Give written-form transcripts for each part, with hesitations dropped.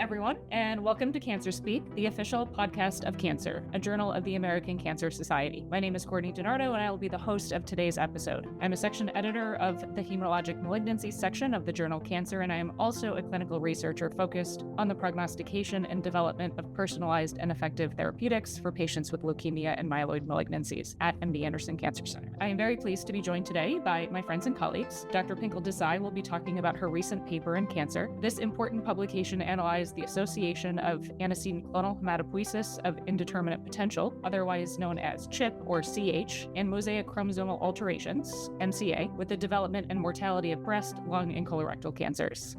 everyone, and welcome to Cancer Speak, the official podcast of Cancer, a journal of the American Cancer Society. My name is Courtney DiNardo, and I will be the host of today's episode. I'm a section editor of the hematologic malignancies section of the journal Cancer, and I am also a clinical researcher focused on the prognostication and development of personalized and effective therapeutics for patients with leukemia and myeloid malignancies at MD Anderson Cancer Center. I am very pleased to be joined today by my friends and colleagues. Dr. Pinkal Desai will be talking about her recent paper in Cancer. This important publication analyzed the association of antecedent clonal hematopoiesis of indeterminate potential, otherwise known as CHIP or CH, and mosaic chromosomal alterations, mCA, with the development and mortality of breast, lung, and colorectal cancers.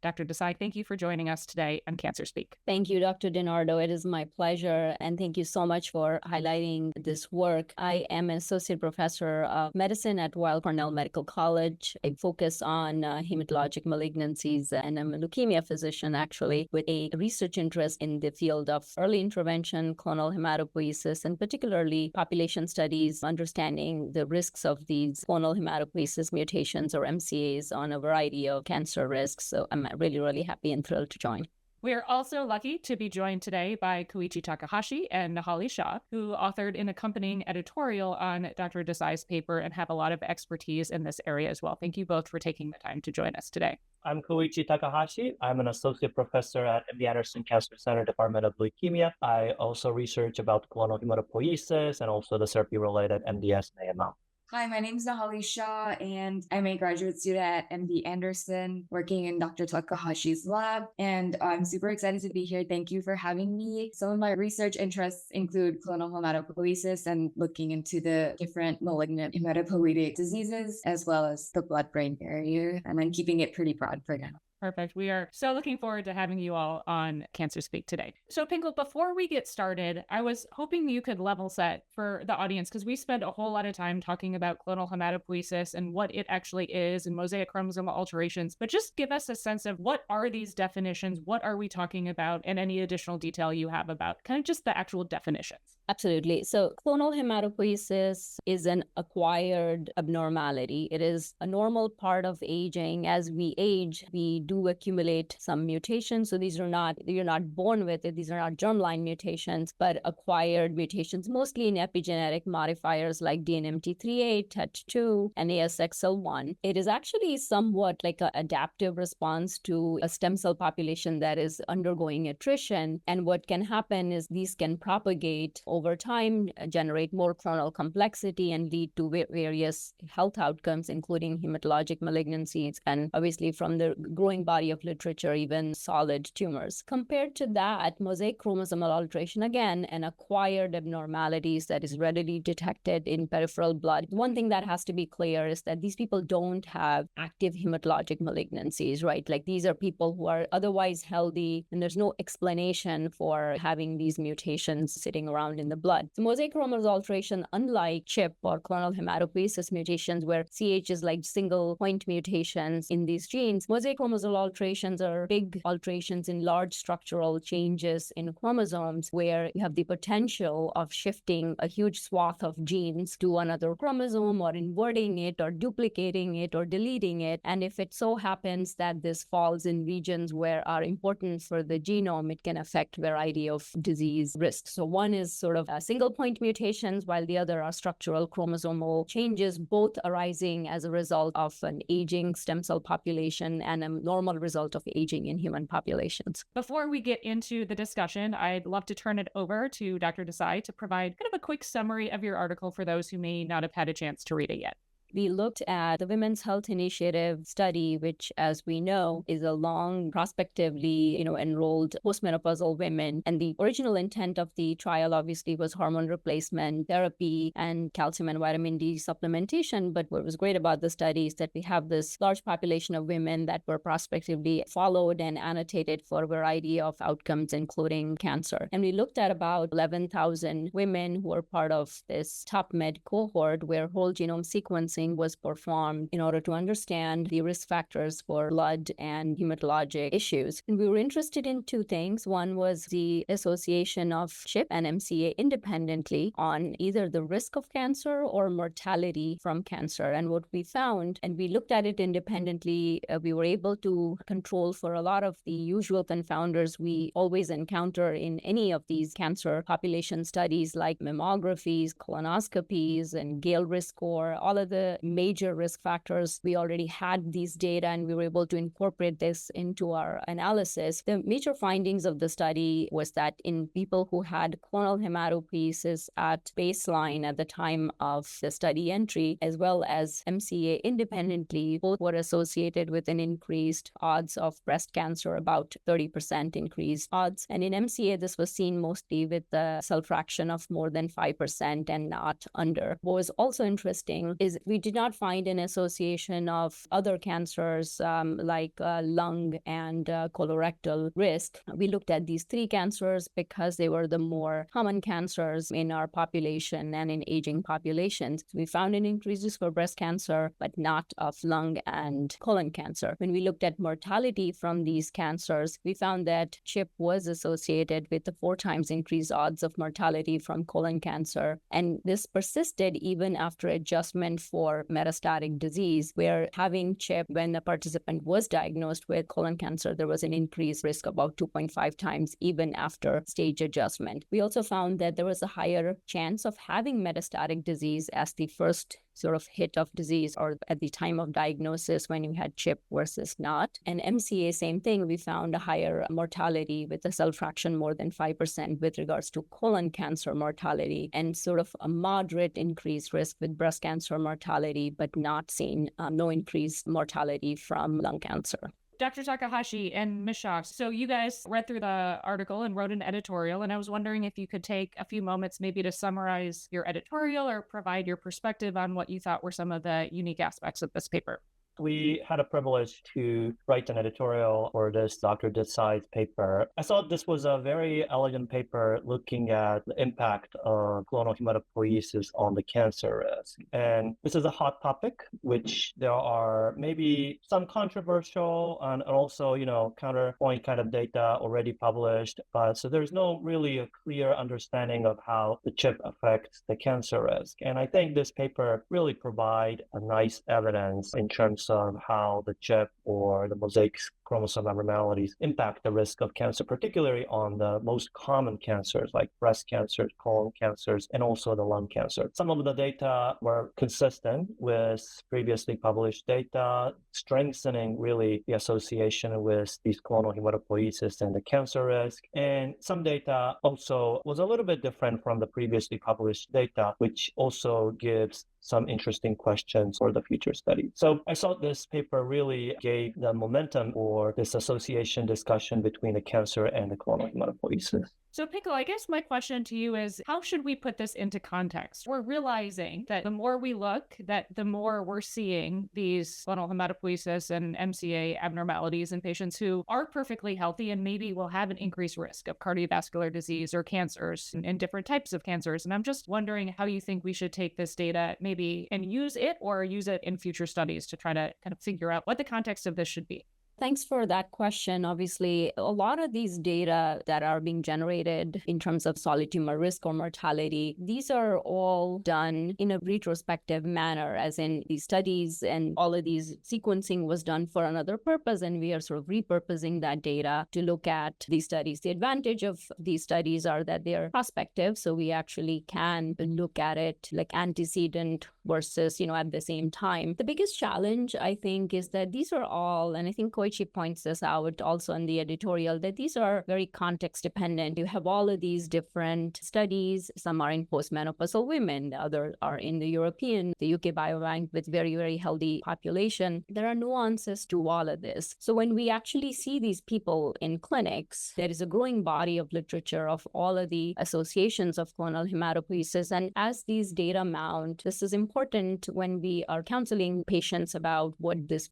Dr. Desai, thank you for joining us today on Cancer Speak. Thank you, Dr. DiNardo. It is my pleasure, and thank you so much for highlighting this work. I am an associate professor of medicine at Weill Cornell Medical College. I focus on hematologic malignancies, and I'm a leukemia physician, actually, with a research interest in the field of early intervention, clonal hematopoiesis, and particularly population studies, understanding the risks of these clonal hematopoiesis mutations or mCAs on a variety of cancer risks. So I'm really happy and thrilled to join. We are also lucky to be joined today by Koichi Takahashi and Nehali Shah, who authored an accompanying editorial on Dr. Desai's paper and have a lot of expertise in this area as well. Thank you both for taking the time to join us today. I'm Koichi Takahashi. I'm an associate professor at MD Anderson Cancer Center, Department of Leukemia. I also research about clonal hematopoiesis and also the therapy-related MDS and AML. Hi, my name is Nehali Shah, and I'm a graduate student at MD Anderson, working in Dr. Takahashi's lab, and I'm super excited to be here. Thank you for having me. Some of my research interests include clonal hematopoiesis and looking into the different malignant hematopoietic diseases, as well as the blood-brain barrier, and I'm keeping it pretty broad for now. Perfect. We are so looking forward to having you all on Cancer Speak today. So Pinkal, before we get started, I was hoping you could level set for the audience, because we spent a whole lot of time talking about clonal hematopoiesis and what it actually is and mosaic chromosomal alterations, but just give us a sense of what are these definitions, what are we talking about, and any additional detail you have about kind of just the actual definitions. Absolutely. So clonal hematopoiesis is an acquired abnormality. It is a normal part of aging. As we age, we do accumulate some mutations. So these are not, you're not born with it. These are not germline mutations, but acquired mutations, mostly in epigenetic modifiers like DNMT3A, TET2, and ASXL1. It is actually somewhat like an adaptive response to a stem cell population that is undergoing attrition. And what can happen is these can propagate over time, generate more clonal complexity, and lead to various health outcomes, including hematologic malignancies, and obviously from the growing body of literature, even solid tumors. Compared to that, mosaic chromosomal alteration, again, an acquired abnormalities that is readily detected in peripheral blood. One thing that has to be clear is that these people don't have active hematologic malignancies, right? Like these are people who are otherwise healthy, and there's no explanation for having these mutations sitting around in the blood. So mosaic chromosomal alteration, unlike CHIP or clonal hematopoiesis mutations, where CH is like single point mutations in these genes, mosaic chromosomal alterations are big alterations in large structural changes in chromosomes, where you have the potential of shifting a huge swath of genes to another chromosome, or inverting it, or duplicating it, or deleting it. And if it so happens that this falls in regions where are important for the genome, it can affect a variety of disease risks. So one is sort of single point mutations, while the other are structural chromosomal changes, both arising as a result of an aging stem cell population and a normal result of aging in human populations. Before we get into the discussion, I'd love to turn it over to Dr. Desai to provide kind of a quick summary of your article for those who may not have had a chance to read it yet. We looked at the Women's Health Initiative study, which, as we know, is a long, prospectively, enrolled postmenopausal women. And the original intent of the trial, obviously, was hormone replacement therapy and calcium and vitamin D supplementation. But what was great about the study is that we have this large population of women that were prospectively followed and annotated for a variety of outcomes, including cancer. And we looked at about 11,000 women who were part of this top med cohort, where whole genome sequencing sequencing was performed in order to understand the risk factors for blood and hematologic issues. And we were interested in two things. One was the association of CHIP and mCA independently on either the risk of cancer or mortality from cancer. And what we found, and we looked at it independently, we were able to control for a lot of the usual confounders we always encounter in any of these cancer population studies, like mammographies, colonoscopies, and Gale risk score, all of the major risk factors. We already had these data and we were able to incorporate this into our analysis. The major findings of the study was that in people who had clonal hematopoiesis at baseline at the time of the study entry, as well as mCA independently, both were associated with an increased odds of breast cancer, about 30% increased odds. And in mCA, this was seen mostly with the cell fraction of more than 5% and not under. What was also interesting is we did not find an association of other cancers like lung and colorectal risk. We looked at these three cancers because they were the more common cancers in our population and in aging populations. We found an increased risk for breast cancer, but not of lung and colon cancer. When we looked at mortality from these cancers, we found that CHIP was associated with the 4 times increased odds of mortality from colon cancer. And this persisted even after adjustment for metastatic disease, where having CHIP when the participant was diagnosed with colon cancer, there was an increased risk about 2.5 times even after stage adjustment. We also found that there was a higher chance of having metastatic disease as the first sort of hit of disease or at the time of diagnosis when you had CHIP versus not. And mCA, same thing, we found a higher mortality with a cell fraction more than 5% with regards to colon cancer mortality and sort of a moderate increased risk with breast cancer mortality, but not seen no increased mortality from lung cancer. Dr. Takahashi and Ms. Shah, so you guys read through the article and wrote an editorial, and I was wondering if you could take a few moments maybe to summarize your editorial or provide your perspective on what you thought were some of the unique aspects of this paper. We had a privilege to write an editorial for this Dr. Desai's paper. I thought this was a very elegant paper looking at the impact of clonal hematopoiesis on the cancer risk. And this is a hot topic, which there are maybe some controversial and also, counterpoint kind of data already published. But so there's no really a clear understanding of how the CHIP affects the cancer risk. And I think this paper really provides a nice evidence in terms of how the CHIP or the mosaic chromosome abnormalities impact the risk of cancer, particularly on the most common cancers like breast cancers, colon cancers, and also the lung cancer. Some of the data were consistent with previously published data, strengthening really the association with these clonal hematopoiesis and the cancer risk. And some data also was a little bit different from the previously published data, which also gives some interesting questions for the future study. So I thought this paper really gave the momentum for this association discussion between the cancer and the clonal hematopoiesis. So Pinkal, I guess my question to you is, how should we put this into context? We're realizing that the more we look, that the more we're seeing these clonal hematopoiesis and mCA abnormalities in patients who are perfectly healthy and maybe will have an increased risk of cardiovascular disease or cancers and different types of cancers. And I'm just wondering how you think we should take this data maybe and use it or use it in future studies to try to kind of figure out what the context of this should be. Thanks for that question. Obviously, a lot of these data that are being generated in terms of solid tumor risk or mortality, these are all done in a retrospective manner, as in these studies and all of these sequencing was done for another purpose, and we are sort of repurposing that data to look at these studies. The advantage of these studies are that they are prospective, so we actually can look at it like antecedent versus, at the same time. The biggest challenge, I think, is that these are all, and I think Koichi points this out also in the editorial, that these are very context dependent. You have all of these different studies. Some are in postmenopausal women, the others are in the European, the UK Biobank with very, very healthy population. There are nuances to all of this. So when we actually see these people in clinics, there is a growing body of literature of all of the associations of clonal hematopoiesis. And as these data mount, this is important when we are counseling patients about what this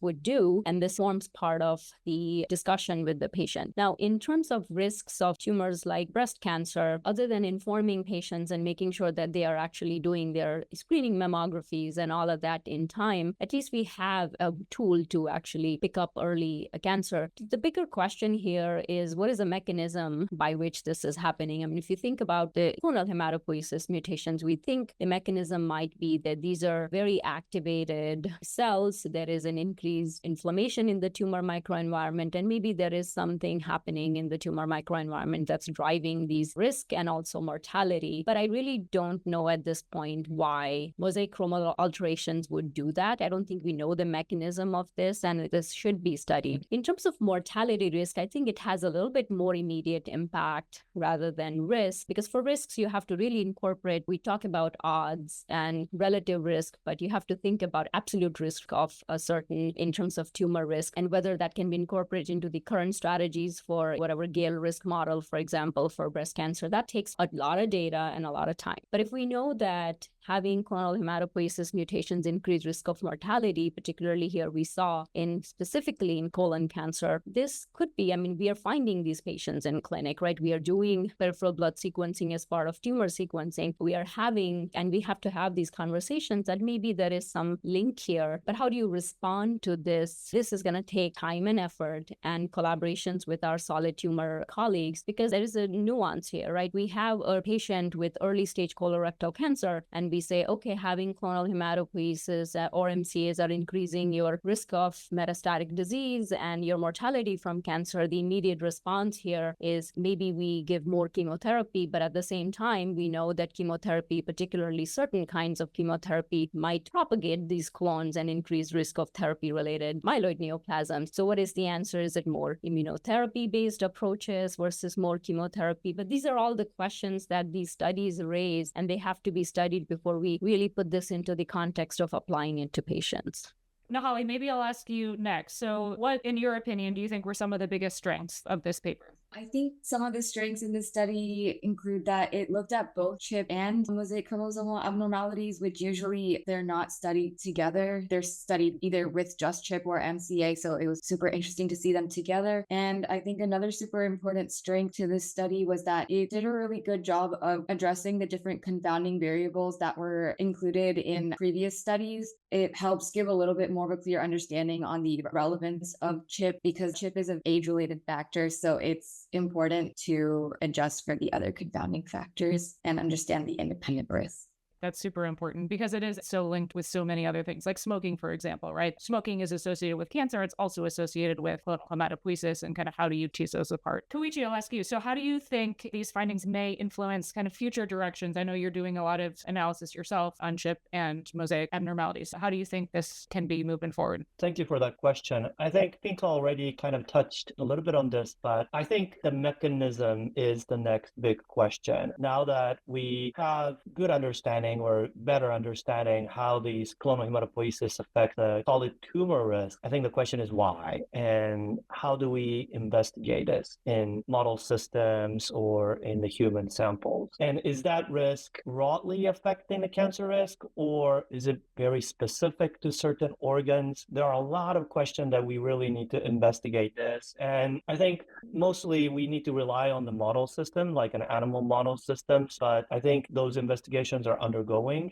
would do. And this forms forms part of the discussion with the patient. Now, in terms of risks of tumors like breast cancer, other than informing patients and making sure that they are actually doing their screening mammographies and all of that in time, at least we have a tool to actually pick up early cancer. The bigger question here is, what is the mechanism by which this is happening? I mean, if you think about the clonal hematopoiesis mutations, we think the mechanism might be that these are very activated cells. There is an increased inflammation in the tumor microenvironment, and maybe there is something happening in the tumor microenvironment that's driving these risk and also mortality. But I really don't know at this point why mosaic chromosomal alterations would do that. I don't think we know the mechanism of this, and this should be studied. In terms of mortality risk, I think it has a little bit more immediate impact rather than risk, because for risks, you have to really incorporate, we talk about odds and relative risk, but you have to think about absolute risk of a certain in terms of tumor risk and whether that can be incorporated into the current strategies for whatever Gale risk model, for example, for breast cancer. That takes a lot of data and a lot of time. But if we know that having clonal hematopoiesis mutations increase risk of mortality, particularly here we saw specifically in colon cancer, this could be, I mean, we are finding these patients in clinic, right? We are doing peripheral blood sequencing as part of tumor sequencing. We are having, and we have to have these conversations that maybe there is some link here, but how do you respond to this? This is going to take time and effort and collaborations with our solid tumor colleagues, because there is a nuance here, right? We have a patient with early stage colorectal cancer, and we say, okay, having clonal hematopoiesis or mCAs are increasing your risk of metastatic disease and your mortality from cancer. The immediate response here is maybe we give more chemotherapy, but at the same time, we know that chemotherapy, particularly certain kinds of chemotherapy, might propagate these clones and increase risk of therapy-related myeloid neoplasms. So what is the answer? Is it more immunotherapy-based approaches versus more chemotherapy? But these are all the questions that these studies raise, and they have to be studied before we really put this into the context of applying it to patients. Nehali, maybe I'll ask you next. So what, in your opinion, do you think were some of the biggest strengths of this paper? I think some of the strengths in this study include that it looked at both CHIP and mosaic chromosomal abnormalities, which usually they're not studied together. They're studied either with just CHIP or mCA, so it was super interesting to see them together. And I think another super important strength to this study was that it did a really good job of addressing the different confounding variables that were included in previous studies. It helps give a little bit more of a clear understanding on the relevance of CHIP, because CHIP is an age-related factor, so it's important to adjust for the other confounding factors and understand the independent risk. That's super important because it is so linked with so many other things, like smoking, for example, right? Smoking is associated with cancer. It's also associated with clonal hematopoiesis, and kind of how do you tease those apart? Koichi, I'll ask you. So how do you think these findings may influence kind of future directions? I know you're doing a lot of analysis yourself on CHIP and mosaic abnormalities. So how do you think this can be moving forward? Thank you for that question. I think Pinkal already kind of touched a little bit on this, but I think the mechanism is the next big question. Now that we have good understanding or better understanding how these clonal hematopoiesis affect the solid tumor risk, I think the question is why, and how do we investigate this in model systems or in the human samples? And is that risk broadly affecting the cancer risk, or is it very specific to certain organs? There are a lot of questions that we really need to investigate this. And I think mostly we need to rely on the model system, like an animal model systems, but I think those investigations are undergoing.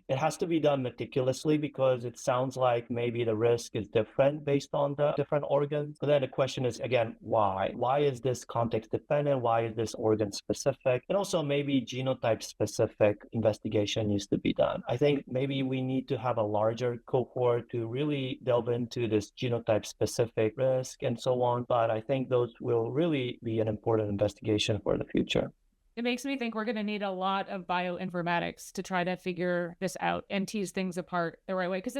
It has to be done meticulously because it sounds like maybe the risk is different based on the different organs. But then the question is, again, why? Why is this context dependent? Why is this organ specific? And also maybe genotype specific investigation needs to be done. I think maybe we need to have a larger cohort to really delve into this genotype specific risk and so on. But I think those will really be an important investigation for the future. It makes me think we're going to need a lot of bioinformatics to try to figure this out and tease things apart the right way. Because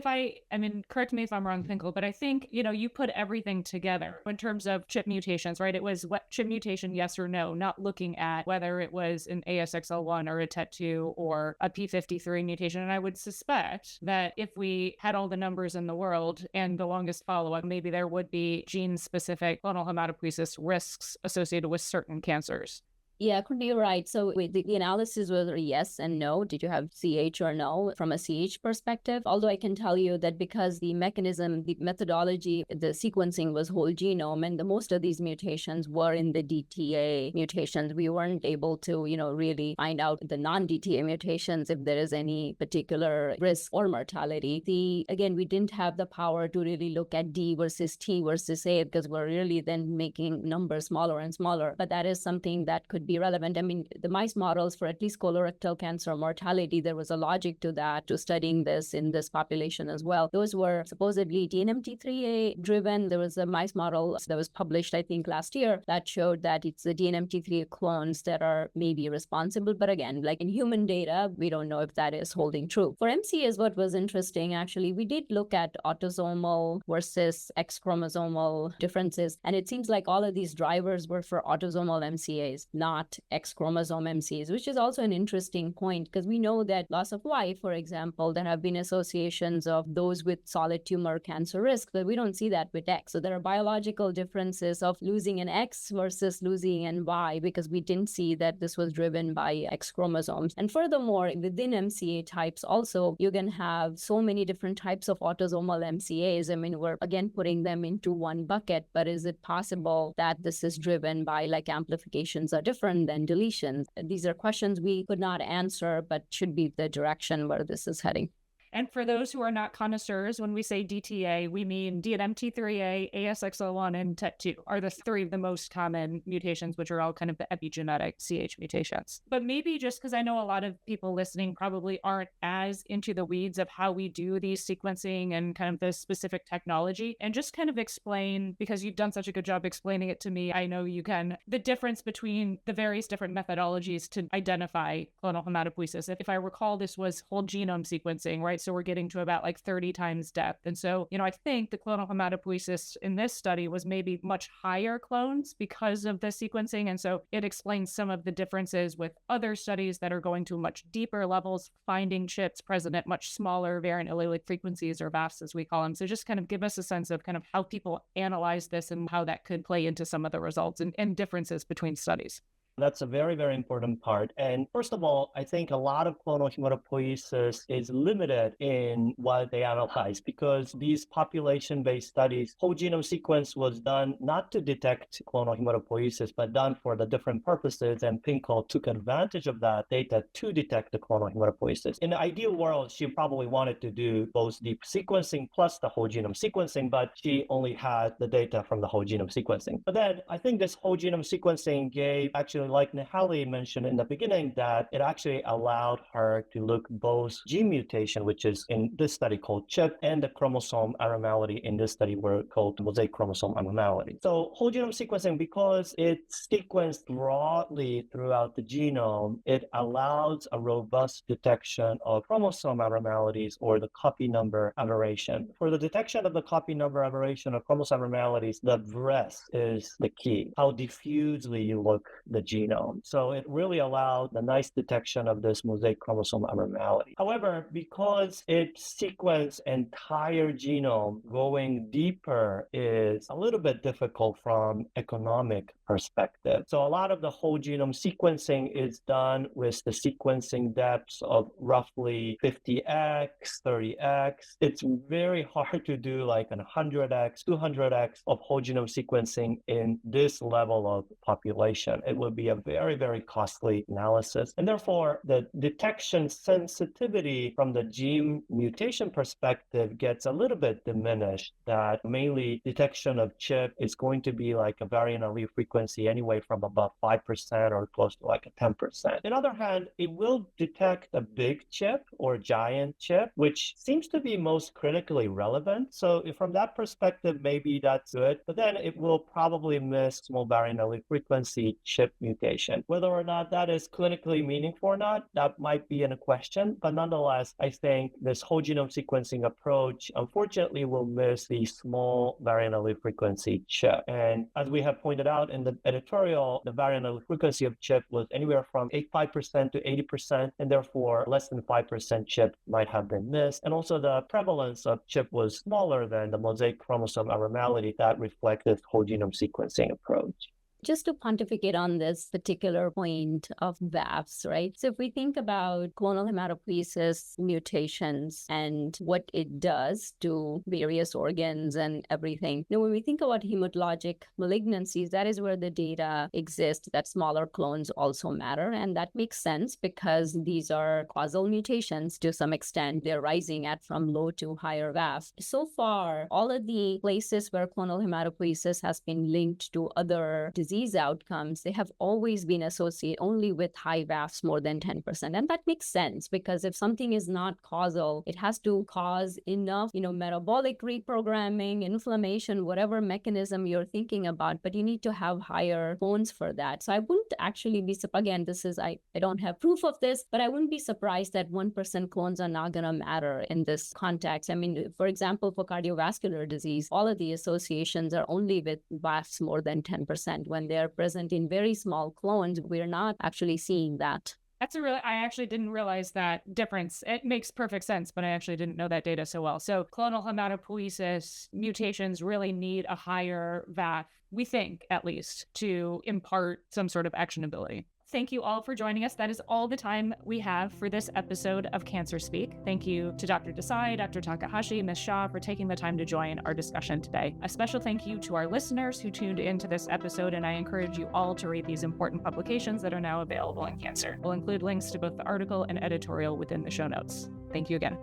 correct me if I'm wrong, Pinkal, but I think, you put everything together in terms of CHIP mutations, right? It was what CHIP mutation, yes or no, not looking at whether it was an ASXL1 or a TET2 or a P53 mutation. And I would suspect that if we had all the numbers in the world and the longest follow-up, maybe there would be gene-specific clonal hematopoiesis risks associated with certain cancers. Yeah, could be right. So the analysis was a yes and no. Did you have CH or no from a CH perspective? Although I can tell you that because the mechanism, the methodology, the sequencing was whole genome, and most of these mutations were in the DTA mutations, we weren't able to, really find out the non-DTA mutations if there is any particular risk or mortality. Again, we didn't have the power to really look at D versus T versus A because we're really then making numbers smaller and smaller. But that is something that could be relevant. I mean, the mice models for at least colorectal cancer mortality, there was a logic to that, to studying this in this population as well. Those were supposedly DNMT3A driven. There was a mice model that was published, I think, last year that showed that it's the DNMT3A clones that are maybe responsible. But again, like in human data, we don't know if that is holding true. For mCAs, what was interesting, actually, we did look at autosomal versus X chromosomal differences. And it seems like all of these drivers were for autosomal mCAs, not X chromosome mCAs, which is also an interesting point because we know that loss of Y, for example, there have been associations of those with solid tumor cancer risk, but we don't see that with X. So there are biological differences of losing an X versus losing an Y because we didn't see that this was driven by X chromosomes. And furthermore, within mCA types also, you can have so many different types of autosomal mCAs. I mean, we're again putting them into one bucket, but is it possible that this is driven by like amplifications are different than deletions? These are questions we could not answer, but should be the direction where this is heading. And for those who are not connoisseurs, when we say DTA, we mean DNMT3A, ASXL1, and TET2 are the three of the most common mutations, which are all kind of the epigenetic CH mutations. But maybe just because I know a lot of people listening probably aren't as into the weeds of how we do these sequencing and kind of the specific technology, and just kind of explain, because you've done such a good job explaining it to me, I know you can, the difference between the various different methodologies to identify clonal hematopoiesis. If I recall, this was whole genome sequencing, right? So we're getting to about like 30 times depth. And so, I think the clonal hematopoiesis in this study was maybe much higher clones because of the sequencing. And so it explains some of the differences with other studies that are going to much deeper levels, finding chips present at much smaller variant allelic frequencies, or VAFs as we call them. So just kind of give us a sense of kind of how people analyze this and how that could play into some of the results and differences between studies. That's a very, very important part. And first of all, I think a lot of clonal hematopoiesis is limited in what they analyze because these population-based studies, whole genome sequence was done not to detect clonal hematopoiesis, but done for the different purposes. And Pinkal took advantage of that data to detect the clonal hematopoiesis. In the ideal world, she probably wanted to do both deep sequencing plus the whole genome sequencing, but she only had the data from the whole genome sequencing. But then I think this whole genome sequencing gave actually, like Nehali mentioned in the beginning, that it actually allowed her to look both gene mutation, which is in this study called CHIP, and the chromosome abnormality in this study were called mosaic chromosome abnormality. So whole genome sequencing, because it's sequenced broadly throughout the genome, it allows a robust detection of chromosome abnormalities or the copy number aberration. For the detection of the copy number aberration of chromosome abnormalities, the breadth is the key, how diffusely you look the genome. So it really allowed the nice detection of this mosaic chromosome abnormality. However, because it sequenced entire genome, going deeper is a little bit difficult from economic perspective. So a lot of the whole genome sequencing is done with the sequencing depths of roughly 50x, 30x. It's very hard to do like an 100x, 200x of whole genome sequencing in this level of population. It would be a very, very costly analysis. And therefore, the detection sensitivity from the gene mutation perspective gets a little bit diminished, that mainly detection of CHIP is going to be like a variant allele frequency anyway from about 5% or close to like a 10%. On the other hand, it will detect a big chip or giant chip, which seems to be most critically relevant. So from that perspective, maybe that's good, but then it will probably miss small variant allele frequency chip mutation. Whether or not that is clinically meaningful or not, that might be in a question. But nonetheless, I think this whole genome sequencing approach, unfortunately, will miss the small variant allele frequency chip. And as we have pointed out in the editorial, the variant allele frequency of chip was anywhere from 85% to 80%, and therefore less than 5% chip might have been missed. And also the prevalence of chip was smaller than the mosaic chromosome abnormality that reflected whole genome sequencing approach. Just to pontificate on this particular point of VAFs, right? So if we think about clonal hematopoiesis mutations and what it does to various organs and everything, when we think about hematologic malignancies, that is where the data exists that smaller clones also matter. And that makes sense because these are causal mutations to some extent. They're rising from low to higher VAF. So far, all of the places where clonal hematopoiesis has been linked to other disease outcomes, they have always been associated only with high VAFs more than 10%. And that makes sense because if something is not causal, it has to cause enough, metabolic reprogramming, inflammation, whatever mechanism you're thinking about, but you need to have higher clones for that. So I wouldn't actually be, again, I don't have proof of this, but I wouldn't be surprised that 1% clones are not going to matter in this context. I mean, for example, for cardiovascular disease, all of the associations are only with VAFs more than 10%. When they're present in very small clones, we're not actually seeing that. I actually didn't realize that difference. It makes perfect sense, but I actually didn't know that data so well. So clonal hematopoiesis mutations really need a higher VAF, we think at least, to impart some sort of actionability. Thank you all for joining us. That is all the time we have for this episode of Cancer Speak. Thank you to Dr. Desai, Dr. Takahashi, Ms. Shah for taking the time to join our discussion today. A special thank you to our listeners who tuned into this episode, and I encourage you all to read these important publications that are now available in Cancer. We'll include links to both the article and editorial within the show notes. Thank you again.